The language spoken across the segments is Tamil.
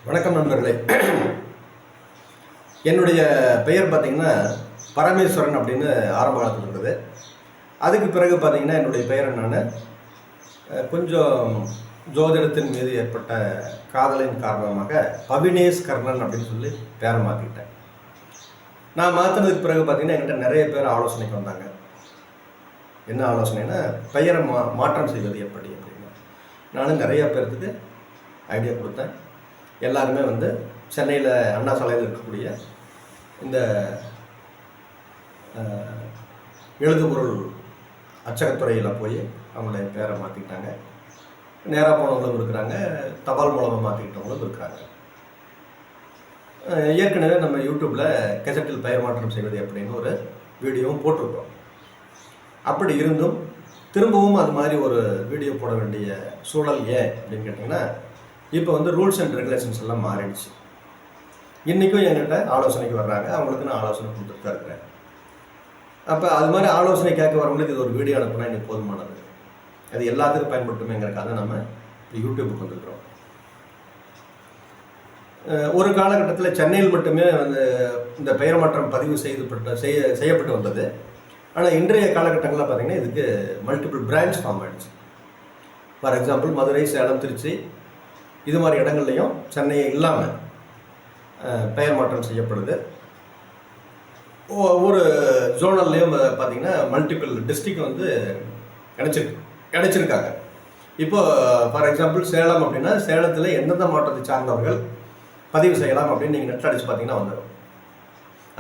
வணக்கம் நண்பர்களே. என்னுடைய பெயர் பார்த்திங்கன்னா பரமேஸ்வரன் அப்படின்னு ஆரம்ப காலத்தில் இருந்தது. அதுக்கு பிறகு பார்த்திங்கன்னா என்னுடைய பெயரை நான் கொஞ்சம் ஜோதிடத்தின் மீது ஏற்பட்ட காதலின் காரணமாக பவினேஷ் கர்ணன் அப்படின்னு சொல்லி பேரை மாற்றிக்கிட்டேன். நான் மாற்றினதுக்கு பிறகு பார்த்திங்கன்னா என்கிட்ட நிறைய பேர் ஆலோசனைக்கு வந்தாங்க. என்ன ஆலோசனைன்னா பெயரை மாற்றம் செய்வது எப்படி அப்படின்னு. நானும் நிறைய பேர்த்துக்கு ஐடியா கொடுத்தேன். எல்லாருமே சென்னையில் அண்ணா சாலையில் இருக்கக்கூடிய இந்த எழுதுபொருள் அச்சகத்துறையில் போய் அவங்களுடைய பேரை மாற்றிக்கிட்டாங்க. நேராக போனவங்களும் இருக்கிறாங்க, தபால் மூலமாக மாற்றிக்கிட்டவங்களும் இருக்கிறாங்க. ஏற்கனவே நம்ம யூடியூப்பில் கெசட்டில் பெயர் மாற்றம் செய்வது எப்படின்னு ஒரு வீடியோவும் போட்டிருக்கோம். அப்படி இருந்தும் திரும்பவும் அது மாதிரி ஒரு வீடியோ போட வேண்டிய சூழல் ஏன் அப்படின்னு கேட்டிங்கன்னா, இப்போ ரூல்ஸ் அண்ட் ரெகுலேஷன்ஸ் எல்லாம் மாறிடுச்சு. இன்றைக்கும் என்கிட்ட ஆலோசனைக்கு வர்றாங்க, அவங்களுக்கு நான் ஆலோசனை கொடுத்துட்டு தான் இருக்கிறேன். அப்போ அது மாதிரி ஆலோசனை கேட்க வரவங்களுக்கு இது ஒரு வீடியோ அனுப்புனா இன்னைக்கு போதுமானது. அது எல்லாத்துக்கும் பயன்பட்டுமேங்கிறக்காக நம்ம யூடியூப்புக்கு வந்துருக்கிறோம். ஒரு காலகட்டத்தில் சென்னையில் மட்டுமே இந்த பெயர் மாற்றம் பதிவு செய்யப்பட்டு வந்தது. ஆனால் இன்றைய காலகட்டங்களில் பார்த்திங்கன்னா இதுக்கு மல்டிபிள் பிரான்ச் ஃபார்ம் ஆகிடுச்சு. ஃபார் எக்ஸாம்பிள் மதுரை, சேலம், திருச்சி இது மாதிரி இடங்கள்லையும் சென்னையை இல்லாமல் பெயர் மாற்றம் செய்யப்படுது. ஒவ்வொரு ஜோனல்லையும் பார்த்திங்கன்னா மல்டிபிள் டிஸ்ட்ரிக்ட் கிடைச்சிருக்காங்க. இப்போ ஃபார் எக்ஸாம்பிள் சேலம் அப்படின்னா சேலத்தில் எந்தெந்த மாவட்டத்தை சார்ந்தவர்கள் பதிவு செய்யலாம் அப்படின்னு நீங்கள் நெட் அடித்து பார்த்தீங்கன்னா வந்துடும்.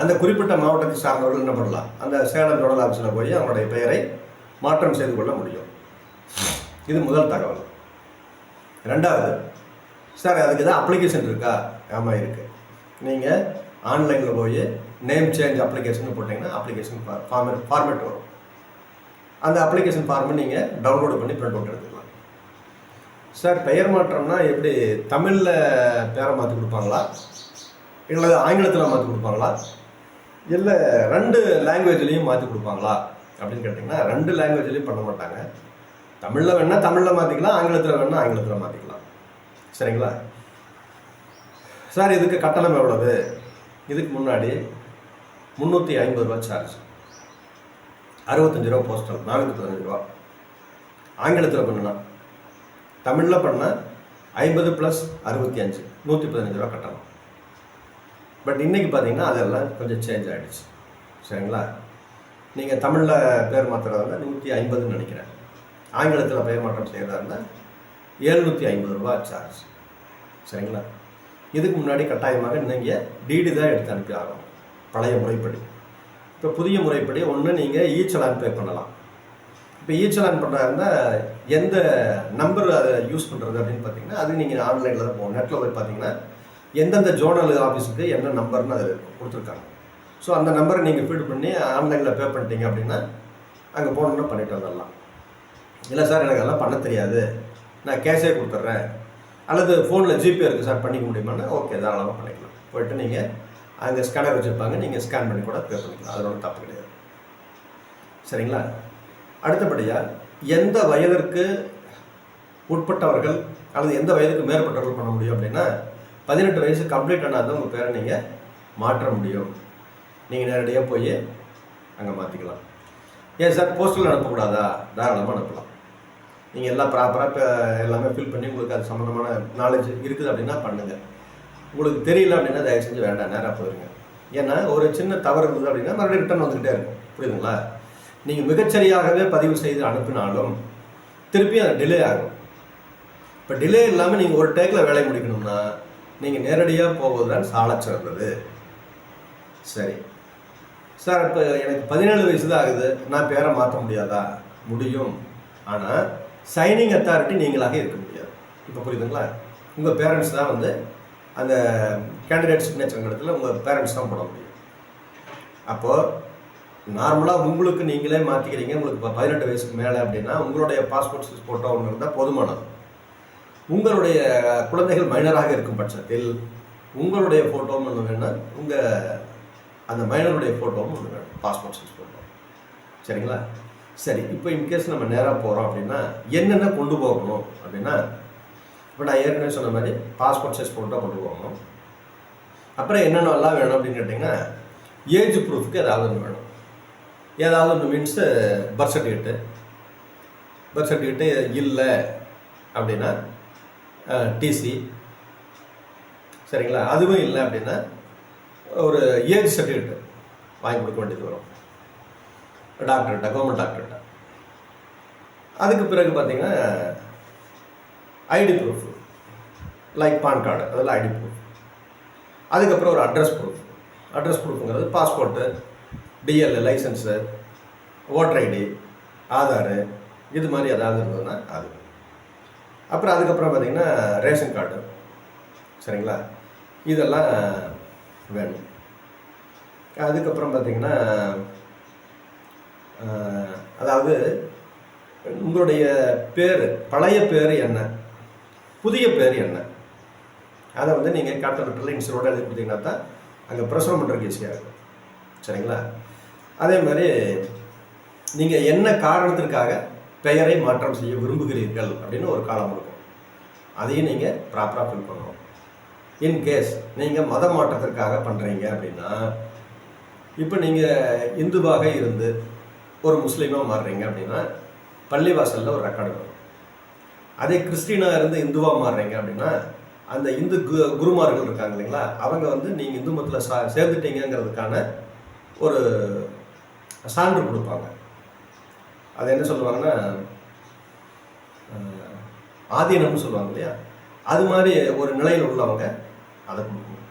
அந்த குறிப்பிட்ட மாவட்டத்தை சார்ந்தவர்கள் என்ன பண்ணலாம், அந்த சேலம் ஜோனல் ஆஃபீஸில் போய் அவங்களுடைய பெயரை மாற்றம் செய்து கொள்ள முடியும். இது முதல் தகவல். ரெண்டாவது, சார் அதுக்கு எதாவது அப்ளிகேஷன் இருக்கா? ஆமாம் இருக்குது. நீங்கள் ஆன்லைனில் போய் நேம் சேஞ்ச் அப்ளிகேஷன் போட்டிங்கன்னா அப்ளிகேஷன் ஃபார்மேட் வரும். அந்த அப்ளிகேஷன் ஃபார்மை நீங்கள் டவுன்லோடு பண்ணி பிரிண்ட் அவுட் எடுத்துக்கலாம். சார் பெயர் மாற்றம்னா எப்படி, தமிழில் பேரை மாற்றி கொடுப்பாங்களா இல்லை ஆங்கிலத்தில் மாற்றி கொடுப்பாங்களா இல்லை 2 லாங்குவேஜ்லேயும் மாற்றி கொடுப்பாங்களா அப்படின்னு கேட்டிங்கன்னா 2 லாங்குவேஜ்லேயும் பண்ண மாட்டாங்க. தமிழில் வேணால் தமிழில் மாற்றிக்கலாம், ஆங்கிலத்தில் வேணால் ஆங்கிலத்தில் மாற்றிக்கலாம். சரிங்களா? சார் இதுக்கு கட்டணம் எவ்வளவு? இதுக்கு முன்னாடி 350 ரூபா சார்ஜ், 65 ரூபா போஸ்டல், 415 ரூபா. ஆங்கிலத்தில் பண்ணுனா, தமிழில் பண்ணால் 50 + 65 115 ரூபா கட்டணம். பட் இன்றைக்கி பார்த்தீங்கன்னா அதெல்லாம் கொஞ்சம் சேஞ்ச் ஆகிடுச்சு. சரிங்களா? நீங்கள் தமிழில் பேர் மாற்றுறதா இருந்தால் 150ன்னு நினைக்கிறேன். ஆங்கிலத்தில் பெயர் மாற்றம் செய்கிறதா இருந்தால் 750 ரூபா சார்ஜ். சரிங்களா? இதுக்கு முன்னாடி கட்டாயமாக நீங்கள் டிடி தான் எடுத்து அனுப்பி ஆகணும், பழைய முறைப்படி. இப்போ புதிய முறைப்படி ஒன்று நீங்கள் ஈச்சலான் பே பண்ணலாம். இப்போ ஈச்சலான் பண்ணுறதா இருந்தால் எந்த நம்பர் அதை யூஸ் பண்ணுறது அப்படின்னு பார்த்தீங்கன்னா, அது நீங்கள் ஆன்லைனில் தான் போகணும். நெட்டில் போய் பார்த்தீங்கன்னா எந்தெந்த ஜோனல் ஆஃபீஸுக்கு என்ன நம்பர்னு அது கொடுத்துருக்காங்க. ஸோ அந்த நம்பரை நீங்கள் ஃபீட் பண்ணி ஆன்லைனில் பே பண்ணிட்டீங்க அப்படின்னா அங்கே போகணுன்னா பண்ணிட்டு வந்துடலாம். இல்லை சார் எனக்கு அதெல்லாம் பண்ண தெரியாது, நான் கேஷே கொடுத்துட்றேன், அல்லது ஃபோனில் ஜிபே இருக்குது சார் பண்ணிக்க முடியுமான்னா ஓகே, தாராளமாக பண்ணிக்கலாம். போய்ட்டு நீங்கள் அங்கே ஸ்கேனர் வச்சுருப்பாங்க, நீங்கள் ஸ்கேன் பண்ணி கூட பே பண்ணிக்கலாம். அதில் ஒன்றும் தப்பு கிடையாது. சரிங்களா? அடுத்தபடியாக எந்த வயதிற்கு உட்பட்டவர்கள் அல்லது எந்த வயதுக்கு மேற்பட்டவர்கள் பண்ண முடியும் அப்படின்னா, 18 வயசு கம்ப்ளீட் ஆனால் தான் உங்கள் பேரை நீங்கள் மாற்ற முடியும். நீங்கள் நேரடியாக போய் அங்கே மாற்றிக்கலாம். ஏன் சார் போஸ்டல் அனுப்பக்கூடாதா? தாராளமாக அனுப்பலாம். நீங்கள் எல்லாம் ப்ராப்பராக எல்லாமே ஃபில் பண்ணி உங்களுக்கு அது சம்மந்தமான நாலேஜ் இருக்குது அப்படின்னா பண்ணுங்கள். உங்களுக்கு தெரியல அப்படின்னா தயவு செஞ்சு வேண்டாம், நேராக போயிருங்க. ஏன்னா ஒரு சின்ன தவறு இருந்தது அப்படின்னா மறுபடியும் ரிட்டர்ன் வந்துக்கிட்டே இருக்கும். புரியுதுங்களா? நீங்கள் மிகச்சரியாகவே பதிவு செய்து அனுப்பினாலும் திருப்பி அது டிலே ஆகும். இப்போ டிலே இல்லாமல் நீங்கள் ஒரு டேக்கில் வேலை முடிக்கணும்னா நீங்கள் நேரடியாக போவது தான் சால சிறந்தது. சரி சார், இப்போ எனக்கு 17 வயசு தான் ஆகுது, நான் பேரை மாற்ற முடியாதா? முடியும். ஆனால் சைனிங் அத்தாரிட்டி நீங்களாக இருக்க முடியாது. இப்போ புரியுதுங்களா? உங்கள் பேரண்ட்ஸ் தான் அந்த கேண்டிடேட் சிக்னேச்சர் இடத்துல உங்கள் பேரண்ட்ஸ் தான் போட முடியும். அப்போது நார்மலாக உங்களுக்கு நீங்களே மாற்றிக்கிறீங்க, உங்களுக்கு இப்போ 18 வயசுக்கு மேலே அப்படின்னா உங்களுடைய பாஸ்போர்ட் சைஸ் ஃபோட்டோ ஒன்று இருந்தால் போதுமானது. உங்களுடைய குழந்தைகள் மைனராக இருக்கும் பட்சத்தில் உங்களுடைய ஃபோட்டோவும் ஒன்று வேணும், உங்கள் அந்த மைனருடைய ஃபோட்டோவும் ஒன்று வேணும், பாஸ்போர்ட் சைஸ் ஃபோட்டோ. சரிங்களா? சரி, இப்போ இன்கேஸ் நம்ம நேராக போகிறோம் அப்படின்னா என்னென்ன கொண்டு போகணும் அப்படின்னா, இப்போ நான் ஏற்கனவே சொன்ன மாதிரி பாஸ்போர்ட் சைஸ் ஃபோட்டோ கொண்டு போகணும். அப்புறம் என்னென்னலாம் வேணும் அப்படின்னு கேட்டிங்கன்னா, ஏஜ் ப்ரூஃப்க்கு ஏதாவது ஒன்று வேணும். ஏதாவது ஒன்று மீன்ஸு பர்த் சர்டிஃபிகேட்டு இல்லை அப்படின்னா டிசி, சரிங்களா? அதுவும் இல்லை அப்படின்னா ஒரு ஏஜ் சர்டிஃபிகேட் வாங்கி கொடுக்க வேண்டியது வரும் டாக்டர்கிட்ட, கவர்மெண்ட் டாக்டர்கிட்ட. அதுக்கு பிறகு பார்த்தீங்கன்னா ID proof, like PAN card, அதெல்லாம் ஐடி ப்ரூஃப். அதுக்கப்புறம் ஒரு அட்ரஸ் ப்ரூஃப்ங்கிறது passport, DL licence, voter ID, Aadhaar, இது மாதிரி ஏதாவது இருந்ததுன்னா அது. அப்புறம் அதுக்கப்புறம் பார்த்திங்கன்னா ரேஷன் கார்டு, சரிங்களா? இதெல்லாம் வேணும். அதுக்கப்புறம் பார்த்திங்கன்னா அதாவது உங்களுடைய பேர், பழைய பேர் என்ன, புதிய பேர் என்ன, அதை வந்து நீங்கள் கேபிட்டல் லெட்டரில் இன்சியலோடு எழுதி கொடுத்தீங்கன்னா தான் அங்கே பிரசுரம் பண்ணுறதுக்கு ஈஸியாக இருக்கும், சரிங்களா? அதே மாதிரி நீங்கள் என்ன காரணத்திற்காக பெயரை மாற்றம் செய்ய விரும்புகிறீர்கள் அப்படின்னு ஒரு காலம் இருக்கும். அதையும் நீங்கள் ப்ராப்பராக ஃபில் பண்ணணும். இன்கேஸ் நீங்கள் மத மாற்றத்திற்காக பண்ணுறீங்க அப்படின்னா, இப்போ நீங்கள் இந்துவாக இருந்து ஒரு முஸ்லீமாக மாறுறீங்க அப்படின்னா பள்ளிவாசலில் ஒரு ரெக்கார்டு வரும். அதே கிறிஸ்டினாக இருந்து இந்துவாக மாறுறீங்க அப்படின்னா அந்த இந்து குருமார்கள் இருக்காங்க இல்லைங்களா, அவங்க வந்து நீங்கள் இந்து மதத்தில் சேர்ந்துட்டீங்கிறதுக்கான ஒரு சான்று கொடுப்பாங்க. அது என்ன சொல்லுவாங்கன்னா ஆதீனம்னு சொல்லுவாங்க இல்லையா, அது மாதிரி ஒரு நிலையில் உள்ளவங்க அதை கொடுக்கணும்.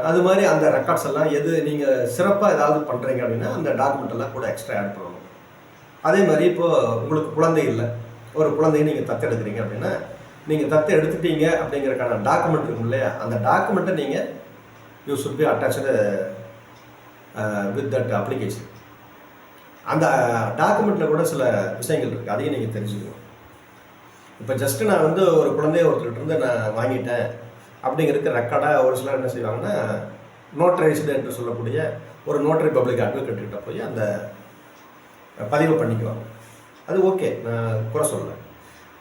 அது மாதிரி அந்த ரெக்கார்ட்ஸ் எல்லாம் எது நீங்கள் சிறப்பாக ஏதாவது பண்ணுறீங்க அப்படின்னா அந்த டாக்குமெண்ட் எல்லாம் கூட எக்ஸ்ட்ரா ஆட் பண்ணணும். அதே மாதிரி இப்போது உங்களுக்கு குழந்தை இல்லை, ஒரு குழந்தையை நீங்கள் தத்து எடுக்கிறீங்க அப்படின்னா நீங்கள் தத்து எடுத்துட்டீங்க அப்படிங்கிறதுக்கான டாக்குமெண்ட் இருக்கும் இல்லையா, அந்த டாக்குமெண்ட்டை நீங்கள் you should be attached with that application. அந்த டாக்குமெண்ட்டில் கூட சில விஷயங்கள் இருக்குது, அதையும் நீங்கள் தெரிஞ்சுக்கணும். இப்போ ஜஸ்ட்டு நான் வந்து ஒரு குழந்தைய ஒருத்தர்கிட்ட நான் வாங்கிட்டேன் அப்படிங்கிறதுக்கு ரெக்கார்டாக ஒரு சிலர் என்ன செய்வாங்கன்னா நோட்டரைஸ்டு என்று சொல்லக்கூடிய ஒரு நோட்டரி பப்ளிக் அட்வொகேட்கிட்ட போய் அந்த பதிவை பண்ணிக்குவாங்க. அது ஓகே, நான் குறை சொல்லலை.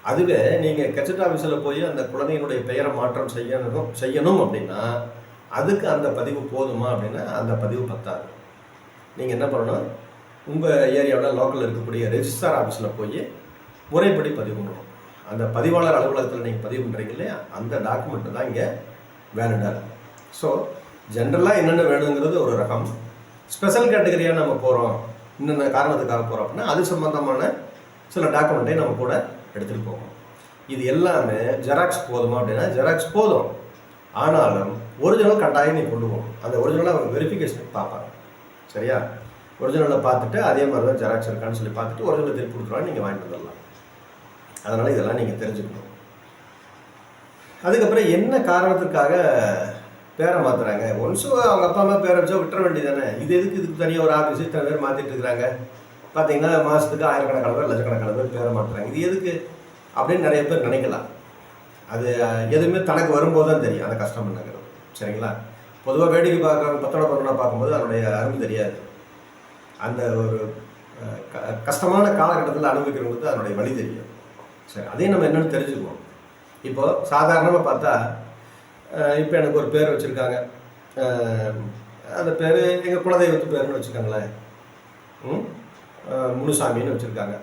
அதுவே நீங்கள் கெஜெட் ஆஃபீஸில் போய் அந்த குழந்தையினுடைய பெயரை மாற்றம் செய்யணும் அப்படின்னா அதுக்கு அந்த பதிவு போதுமா அப்படின்னா அந்த பதிவு பத்தாது. நீங்கள் என்ன பண்ணணும், உங்கள் ஏரியாவில் லோக்கலில் இருக்கக்கூடிய ரெஜிஸ்ட்ரார் ஆஃபீஸில் போய் முறைப்படி பதிவு பண்ணணும். அந்த பதிவாளர் அலுவலகத்தில் நீங்கள் பதிவு பண்ணுறீங்க இல்லையா, அந்த டாக்குமெண்ட்டு தான் இங்கே வேலிடாக இருக்கும். ஸோ ஜென்ரலாக என்னென்ன வேணுங்கிறது ஒரு ரகம். ஸ்பெஷல் கேட்டகரியாக நம்ம போகிறோம், இன்னென்ன காரணத்துக்காக போகிறோம் அப்படின்னா அது சம்மந்தமான சில டாக்குமெண்ட்டை நம்ம கூட எடுத்துகிட்டு போவோம். இது எல்லாமே ஜெராக்ஸ் போதுமா அப்படின்னா ஜெராக்ஸ் போதும், ஆனாலும் ஒரிஜினல் கட்டாயம் நீ கொண்டு போகணும். அந்த ஒரிஜினலை அவங்க வெரிஃபிகேஷனுக்கு பார்ப்பாங்க, சரியா? ஒரிஜினலை பார்த்துட்டு அதே மாதிரி தான் ஜெராக்ஸ் இருக்கான்னு சொல்லி பார்த்துட்டு ஒரிஜினல் திருப்பி கொடுத்துருவாங்க, நீங்கள் வாங்கிட்டு வந்துடலாம். அதனால் இதெல்லாம் நீங்கள் தெரிஞ்சுக்கணும். அதுக்கப்புறம் என்ன காரணத்துக்காக பேரை மாற்றுறாங்க? ஒன்ஸு அவங்க அப்பா அம்மா பேரை வச்சா விட்டுற வேண்டியதானே. இது எதுக்கு இதுக்கு தனியாக ஒரு ஆஃபீஸு இத்தனை பேர் மாற்றிட்டு இருக்கிறாங்க? பார்த்தீங்கன்னா மாதத்துக்கு ஆயிரக்கணக்கான பேர் லட்சக்கணக்கான பேர் பேரை மாற்றுறாங்க. இது எதுக்கு அப்படின்னு நிறைய பேர் நினைக்கலாம். அது எதுவுமே தனக்கு வரும்போது தான் தெரியும் அந்த கஷ்டம் என்னங்கிறது, சரிங்களா? பொதுவாக வேடிக்கை பார்க்குறவங்க 10 பார்க்கும்போது அதனுடைய அருமை தெரியாது. அந்த ஒரு கஷ்டமான காலகட்டத்தில் அனுபவிக்கிறவங்களுக்கு அதனுடைய வழி தெரியும். சரி, அதையும் நம்ம என்னென்னு தெரிஞ்சுக்குவோம். இப்போது சாதாரணமாக பார்த்தா இப்போ எனக்கு ஒரு பேர் வச்சுருக்காங்க, அந்த பேர் எங்கள் குலதெய்வத்து பேருன்னு வச்சுருக்காங்களேன். முனுசாமின்னு வச்சுருக்காங்க,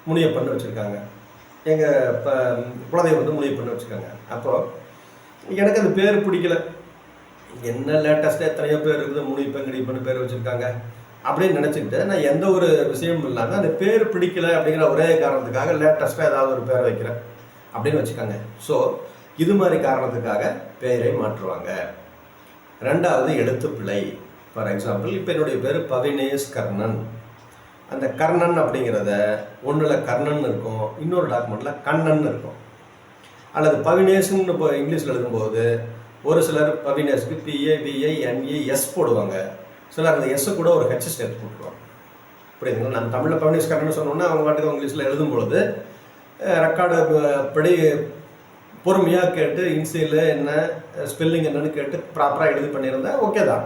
முனியப்பன்னு வச்சுருக்காங்க, எங்கள் இப்போ குலதெய்வம் வந்து முனியப்பன்னு வச்சுருக்காங்க. அப்போது எனக்கு அந்த பேர் பிடிக்கல. என்ன லேட்டஸ்ட்டாக எத்தனையோ பேர் இருக்குது, முனியப்பன் கிடிப்பன்னு பேர் வச்சுருக்காங்க அப்படின்னு நினச்சிக்கிட்டு நான் எந்த ஒரு விஷயமும் இல்லாமல் அந்த பேர் பிடிக்கல அப்படிங்கிற ஒரே காரணத்துக்காக லேட்டஸ்ட்டாக ஏதாவது ஒரு பேர் வைக்கிறேன் அப்படின்னு வச்சுக்காங்க. ஸோ இது மாதிரி காரணத்துக்காக பெயரை மாற்றுவாங்க. ரெண்டாவது எழுத்து பிழை. ஃபார் எக்ஸாம்பிள் இப்போ என்னுடைய பேர் பவினேஷ் கர்ணன். அந்த கர்ணன் அப்படிங்கிறத ஒன்றில் கர்ணன் இருக்கும், இன்னொரு டாக்குமெண்ட்டில் கண்ணன் இருக்கும். அல்லது பவினேஷ்னு இப்போ இங்கிலீஷில் எழுதும்போது ஒரு சிலர் பவினேஷ்க்கு PAVINES போடுவாங்க, சிலர் அந்த எஸ்ஸு கூட ஒரு ஹெச் சேர்த்து போட்டுருவாங்க. புரியுதுங்களா? நம்ம தமிழில் பவினேஷ் கர்ணன் சொன்னோன்னா அவங்க பாட்டுக்கு இங்கிலீஷில் எழுதும்பொழுது ரெக்கார்டு படி பொறுமையாக கேட்டு இன்சியல் என்ன ஸ்பெல்லிங் என்னன்னு கேட்டு ப்ராப்பராக எழுதி பண்ணியிருந்தா ஓகே தான்.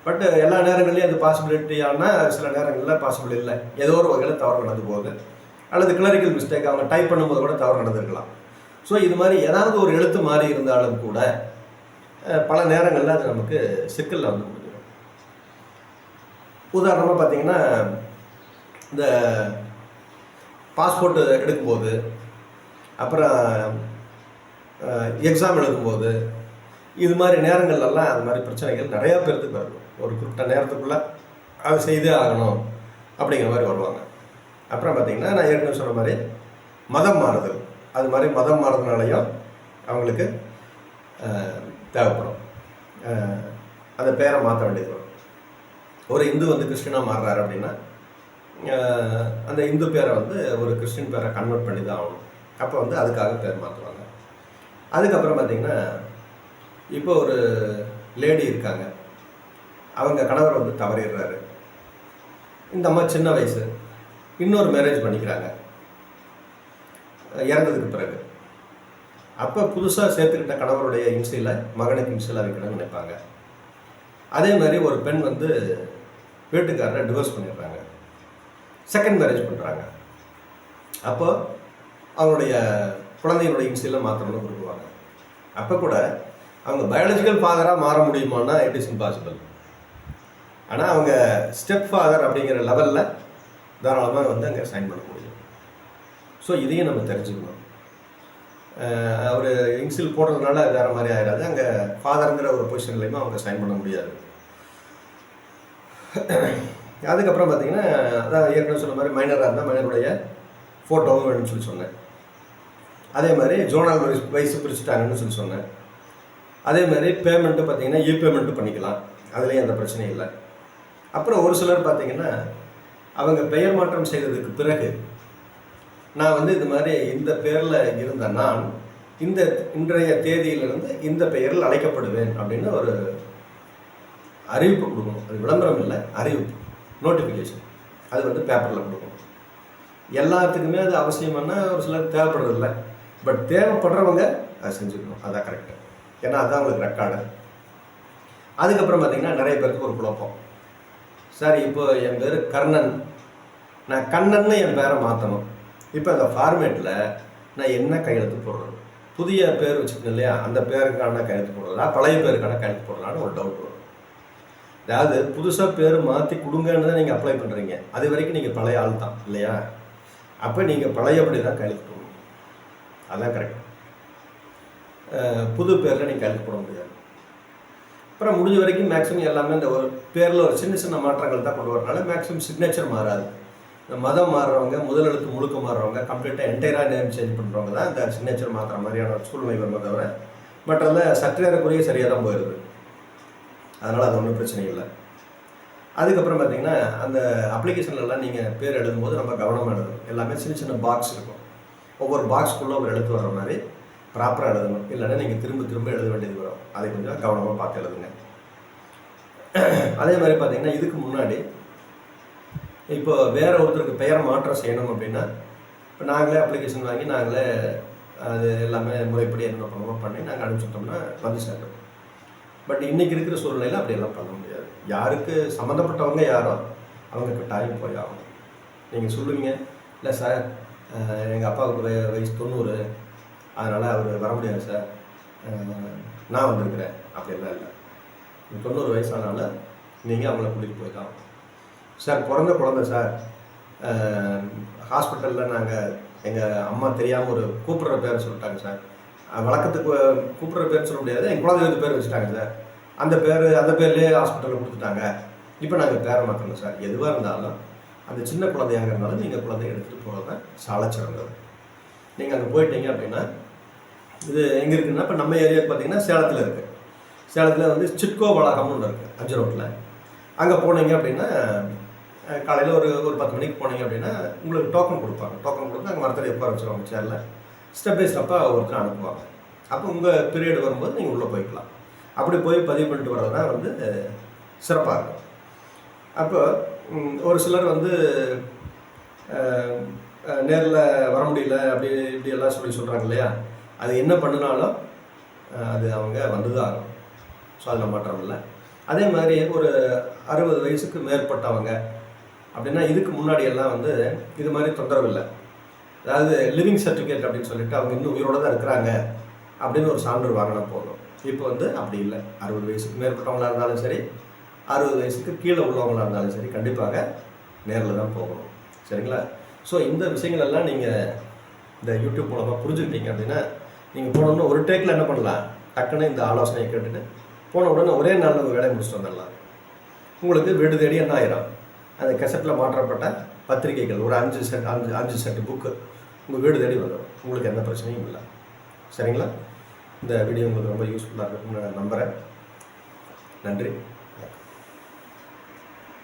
பட் எல்லா நேரங்கள்லையும் அது பாசிபிலிட்டியானா சில நேரங்களில் பாசிபிள் இல்லை, ஏதோ ஒரு வகையில் தவறு நடந்து போகுது. அல்லது கிளரிக்கல் மிஸ்டேக், அவங்க டைப் பண்ணும்போது கூட தவறு நடந்திருக்கலாம். ஸோ இது மாதிரி ஏதாவது ஒரு எழுத்து மாறி இருந்தாலும் கூட பல நேரங்களில் அது நமக்கு சிக்கலில் வந்து முடிஞ்சிடும். உதாரணமாக பார்த்தீங்கன்னா, இந்த பாஸ்போர்ட்டு எடுக்கும்போது, அப்புறம் எக்ஸாம் எழுதும்போது, இது மாதிரி நேரங்கள்லாம் அது மாதிரி பிரச்சனைகள் நிறையா பேருக்கு வரும். ஒரு குறிப்பிட்ட நேரத்துக்குள்ளே அதை செய்தே ஆகணும் அப்படிங்கிற மாதிரி வருவாங்க. அப்புறம் பார்த்திங்கன்னா, நான் ஏற்கனவே சொன்ன மாதிரி மதம் மாறுதல், அது மாதிரி மதம் மாறுறதுனாலையும் அவங்களுக்கு தேவைப்படும். அந்த பேரை மாற்ற வேண்டியது வரும். ஒரு இந்து வந்து கிறிஸ்டினாக மாறுறாரு அப்படின்னா, அந்த இந்து பேரை வந்து ஒரு கிறிஸ்டின் பேரை கன்வெர்ட் பண்ணி தான் ஆகணும். அப்போ வந்து அதுக்காக பேர் மாற்றுவாங்க. அதுக்கப்புறம் பார்த்திங்கன்னா, இப்போ ஒரு லேடி இருக்காங்க, அவங்க கணவர் வந்து தவறிடுறாரு. இந்த அம்மா சின்ன வயசு, இன்னொரு மேரேஜ் பண்ணிக்கிறாங்க இறந்ததுக்கு பிறகு. அப்போ புதுசாக சேர்த்துக்கிட்ட கணவருடைய இன்சியில் மகனுக்கு இன்சியில் வைக்கணும்னு நினைப்பாங்க. அதே மாதிரி ஒரு பெண் வந்து வீட்டுக்காரரை டிவோர்ஸ் பண்ணிடுறாங்க, செகண்ட் மேரேஜ் பண்ணுறாங்க. அப்போ அவங்களுடைய குழந்தைகளுடைய இன்சியில் மாற்றணும்னு விரும்புவாங்க. அப்போ கூட அவங்க பயாலஜிக்கல் ஃபாதராக மாற முடியுமான்னா இட் இஸ் இம்பாசிபிள். ஆனால் அவங்க ஸ்டெப் ஃபாதர் அப்படிங்கிற லெவலில் தாராளமாக வந்து அங்கே சைன் பண்ண முடியும். ஸோ இதையும் நம்ம தெரிஞ்சுக்கணும். அவர் இன்சில் போடுறதுனால வேறு மாதிரி ஆகிடாது. அங்கே ஃபாதருங்கிற ஒரு பொசிஷன்லையுமே அவங்க சைன் பண்ண முடியாது. அதுக்கப்புறம் பார்த்திங்கன்னா, அதான் ஏற்கனவே சொன்ன மாதிரி மைனராக இருந்தால் மைனருடைய ஃபோட்டோவும் வேணும்னு சொல்லி சொன்னேன். அதே மாதிரி ஜோனல் வயசு பிரிச்சுட்டாங்கன்னு சொல்லி சொன்னேன். அதே மாதிரி பேமெண்ட்டு பார்த்திங்கன்னா இ-பேமெண்ட்டு பண்ணிக்கலாம், அதுலேயும் எந்த பிரச்சனையும் இல்லை. அப்புறம் ஒரு சிலர் பார்த்திங்கன்னா, அவங்க பெயர் மாற்றம் செய்ததுக்கு பிறகு நான் வந்து இது மாதிரி இந்த பேரில் இருந்த நான் இன்றைய தேதியிலிருந்து இந்த பெயரில் அழைக்கப்படுவேன் அப்படின்னு ஒரு அறிவிப்பு கொடுக்கணும். அது விளம்பரம் இல்லை, அறிவிப்பு, நோட்டிஃபிகேஷன். அது வந்து பேப்பரில் கொடுக்கணும். எல்லாத்துக்குமே அது அவசியமான ஒரு சிலர் தேவைப்படுறதில்லை. பட் தேவைப்படுறவங்க அதை செஞ்சுக்கணும். அதுதான் கரெக்டு. ஏன்னா அதுதான் அவங்களுக்கு ரெக்கார்டு. அதுக்கப்புறம் பார்த்திங்கன்னா, நிறைய பேருக்கு ஒரு குழப்பம். சார், இப்போ என் பேர் கர்ணன், நான் கண்ணன்னு என் பேரை மாற்றணும். இப்போ அந்த ஃபார்மேட்டில் நான் என்ன கையெழுத்து போடுறது? புதிய பேர் வச்சுக்கணும் இல்லையா, அந்த பேருக்கான கையெழுத்து போடுறதா, பழைய பேருக்கான கையெழுத்து போடுறதான்னு ஒரு டவுட் வரும். அதாவது புதுசாக பேர் மாற்றி கொடுங்கன்னு தான் நீங்கள் அப்ளை பண்ணுறீங்க. அது வரைக்கும் நீங்கள் பழைய ஆள் தான் இல்லையா? அப்போ நீங்கள் பழையபடி தான் கையெழுத்து போடணும். அதுதான் கரெக்ட். புது பேரில் நீங்கள் கையெழுத்து போட முடியாது. அப்புறம் முடிஞ்ச வரைக்கும் மேக்ஸிமம் எல்லாமே இந்த ஒரு பேரில் ஒரு சின்ன சின்ன மாற்றங்கள் தான் கொண்டு வரனால மேக்ஸிமம் சிக்னேச்சர் மாறாது. இந்த மதம் மாறுறவங்க, முதல் எழுத்து முழுக்க மாறுறவங்க, கம்ப்ளீட்டாக என்டையராக நேம் சேஞ்ச் பண்ணுறவங்க தான் இந்த சிக்னேச்சர் மாற்றுற மாதிரியான சூழ்நிலை வருமே தவிர மற்றதில் சற்றேறக்குரிய சரியாக தான் போயிடுது. அதனால் அது ஒன்றும் பிரச்சனை இல்லை. அதுக்கப்புறம் பார்த்திங்கன்னா, அந்த அப்ளிகேஷன்லலாம் நீங்கள் பேர் எழுதும்போது ரொம்ப கவனமாக எழுதணும். எல்லாமே சின்ன சின்ன பாக்ஸ் இருக்கும். ஒவ்வொரு பாக்ஸ்க்குள்ளே ஒரு எழுத்து வர்ற மாதிரி ப்ராப்பராக எழுதணும். இல்லைன்னா நீங்கள் திரும்ப திரும்ப எழுத வேண்டியது வரும். அதை கொஞ்சம் கவனமாக பார்த்து எழுதுங்க. அதே மாதிரி பார்த்திங்கன்னா, இதுக்கு முன்னாடி இப்போ வேறு ஒருத்தருக்கு பெயர் மாற்றம் செய்யணும் அப்படின்னா, இப்போ நாங்களே அப்ளிகேஷன் வாங்கி நாங்களே அது எல்லாமே முறைப்படி என்ன பண்ணுமோ பண்ணி நாங்கள் அனுப்பிச்சிட்டோம்னா வந்து சேர்ந்தோம். பட் இன்றைக்கி இருக்கிற சூழ்நிலையில் அப்படியெல்லாம் பண்ண முடியாது. யாருக்கு சம்மந்தப்பட்டவங்க யாரோ அவங்க கட்டாயம் போய் ஆகணும். நீங்கள் சொல்லுவீங்க, இல்லை சார் எங்கள் அப்பாவுக்கு வயசு 90, அதனால் அவர் வர முடியாது சார், நான் வந்திருக்கிறேன். அப்படிலாம் இல்லை. 90 வயசானால நீங்கள் அவங்கள கூட்டிகிட்டு போய்தான். சார் பிறந்த குழந்தை சார், ஹாஸ்பிட்டலில் நாங்கள் எங்கள் அம்மா தெரியாமல் ஒரு கூப்பிட்ற பேரை சொல்லிட்டாங்க சார், வழக்கத்துக்கு கூப்பிட்ற பேர் சொல்ல முடியாது, எங்கள் குழந்தைகளுக்கு பேர் வச்சுட்டாங்க சார், அந்த பேர்லேயே ஹாஸ்பிட்டலில் கொடுத்துட்டாங்க, இப்போ நாங்கள் பேரை மாற்றணும் சார். எதுவாக இருந்தாலும் அந்த சின்ன குழந்தையாக இருந்தாலும் நீங்கள் குழந்தைய எடுத்துகிட்டு போகிறது தான் சாலை சிறந்தது. நீங்கள் அங்கே போயிட்டீங்க அப்படின்னா, இது எங்கே இருக்குன்னா, இப்போ நம்ம ஏரியாவுக்கு பார்த்தீங்கன்னா சேலத்தில் இருக்குது. சேலத்தில் வந்து சிட்கோ வளாகம்னு ஒன்று இருக்குது 5 ரோட்டில். அங்கே போனீங்க அப்படின்னா காலையில் ஒரு 10 மணிக்கு போனீங்க அப்படின்னா உங்களுக்கு டோக்கன் கொடுப்பாங்க. டோக்கன் கொடுத்து அங்கே மரத்தில் உட்கார வச்சுருவாங்க சேரில். ஸ்டெப் பை ஸ்டெப்பாக ஒருத்தர் அனுப்புவாங்க. அப்போ உங்கள் பீரியட் வரும்போது நீங்கள் உள்ளே போய்க்கலாம். அப்படி போய் பதிவு பண்ணிட்டு வர்றது தான் வந்து சிறப்பாக இருக்கும். அப்போ ஒரு சிலர் வந்து நேரில் வர முடியல அப்படி இப்படி எல்லாம் சொல்கிறாங்க இல்லையா, அது என்ன பண்ணினாலும் அது அவங்க வந்து தான் ஆகும். ஸோ அதில் மாற்றம் இல்லை. அதே மாதிரி ஒரு 60 வயசுக்கு மேற்பட்டவங்க அப்படின்னா, இதுக்கு முன்னாடியெல்லாம் வந்து இது மாதிரி தொந்தரவு இல்லை. அதாவது லிவிங் சர்டிஃபிகேட் அப்படின்னு சொல்லிட்டு அவங்க இன்னும் உயிரோடு தான் இருக்கிறாங்க அப்படின்னு ஒரு சான்று வாங்கினா போதும். இப்போ வந்து அப்படி இல்லை. 60 வயசுக்கு மேற்பட்டவங்களாக இருந்தாலும் சரி, 60 வயசுக்கு கீழே உள்ளவங்களாக இருந்தாலும் சரி, கண்டிப்பாக நேரில் தான் போகணும். சரிங்களா? ஸோ இந்த விஷயங்கள் எல்லாம் நீங்கள் இந்த யூடியூப் மூலமாக புரிஞ்சுக்கிட்டீங்க அப்படின்னா, நீங்கள் போனோம்னா ஒரு டேக்கில் என்ன பண்ணலாம், டக்குன்னு இந்த ஆலோசனையை கேட்டுட்டு போன உடனே ஒரே நாளில் உங்கள் வேலையை முடிச்சுட்டு வந்துடலாம். உங்களுக்கு வீடு தேடி என்ன ஆயிரும், அந்த கெசட்டில் மாற்றப்பட்ட பத்திரிகைகள் ஒரு 5 செட்டு புக்கு உங்கள் வீடு தேடி வந்துடும். உங்களுக்கு எந்த பிரச்சனையும் இல்லை. சரிங்களா? இந்த வீடியோ உங்களுக்கு ரொம்ப யூஸ்ஃபுல்லாக இருக்கும்னு நான் நம்புகிறேன். நன்றி.